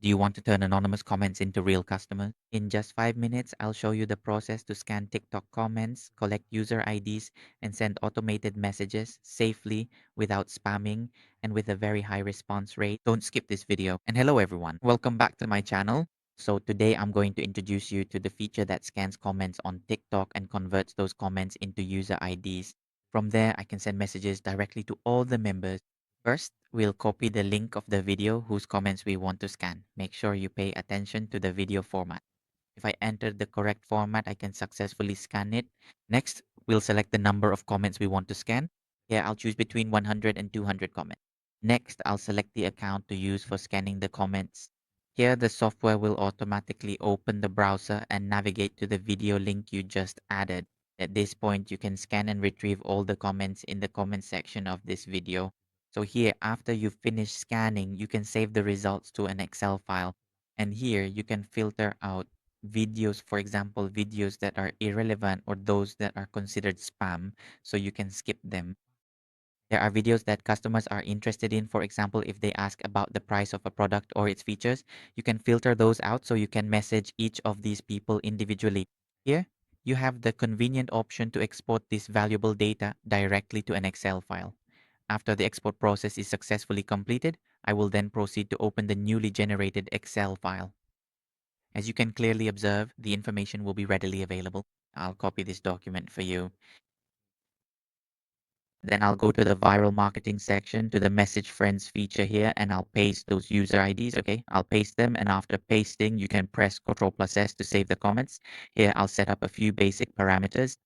Do you want to turn anonymous comments into real customers? In just 5 minutes, I'll show you the process to scan TikTok comments, collect user IDs, and send automated messages safely without spamming and with a very high response rate. Don't skip this video. And hello everyone, welcome back to my channel. So today I'm going to introduce you to the feature that scans comments on TikTok and converts those comments into user IDs. From there, I can send messages directly to all the members. First, we'll copy the link of the video whose comments we want to scan. Make sure you pay attention to the video format. If I enter the correct format, I can successfully scan it. Next, we'll select the number of comments we want to scan. Here, I'll choose between 100 and 200 comments. Next, I'll select the account to use for scanning the comments. Here, the software will automatically open the browser and navigate to the video link you just added. At this point, you can scan and retrieve all the comments in the comment section of this video. So here, after you finish scanning, you can save the results to an Excel file. And here, you can filter out videos, for example, videos that are irrelevant or those that are considered spam, so you can skip them. There are videos that customers are interested in. For example, if they ask about the price of a product or its features, you can filter those out so you can message each of these people individually. Here, you have the convenient option to export this valuable data directly to an Excel file. After the export process is successfully completed, I will then proceed to open the newly generated Excel file. As you can clearly observe, the information will be readily available. I'll copy this document for you. Then I'll go to the viral marketing section to the message friends feature here and I'll paste those user IDs. Okay, I'll paste them, and after pasting, you can press Ctrl plus S to save the comments. Here, I'll set up a few basic parameters.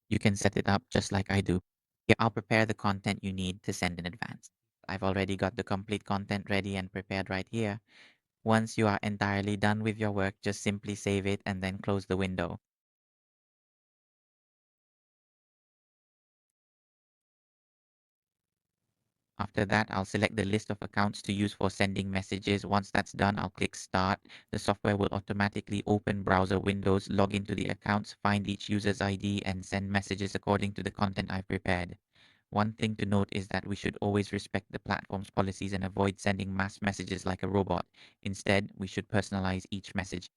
You can set it up just like I do. Here, I'll prepare the content you need to send in advance. I've already got the complete content ready and prepared right here. Once you are entirely done with your work, just simply save it and then close the window. After that, I'll select the list of accounts to use for sending messages. Once that's done, I'll click Start. The software will automatically open browser windows, log into the accounts, find each user's ID, and send messages according to the content I've prepared. One thing to note is that we should always respect the platform's policies and avoid sending mass messages like a robot. Instead, we should personalize each message.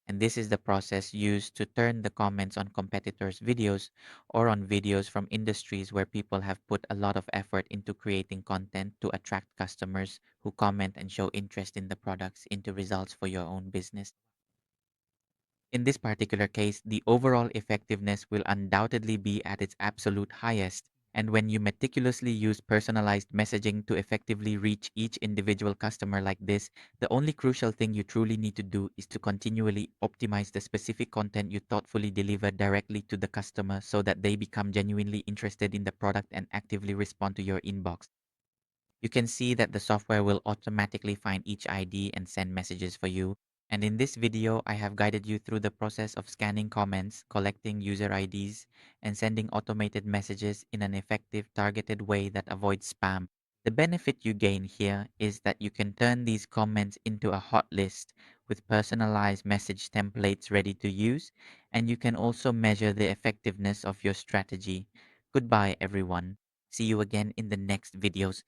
And this is the process used to turn the comments on competitors' videos or on videos from industries where people have put a lot of effort into creating content to attract customers who comment and show interest in the products into results for your own business. In this particular case, the overall effectiveness will undoubtedly be at its absolute highest. And when you meticulously use personalized messaging to effectively reach each individual customer like this, the only crucial thing you truly need to do is to continually optimize the specific content you thoughtfully deliver directly to the customer so that they become genuinely interested in the product and actively respond to your inbox. You can see that the software will automatically find each ID and send messages for you. And in this video, I have guided you through the process of scanning comments, collecting user IDs, and sending automated messages in an effective, targeted way that avoids spam. The benefit you gain here is that you can turn these comments into a hot list with personalized message templates ready to use, and you can also measure the effectiveness of your strategy. Goodbye, everyone. See you again in the next videos.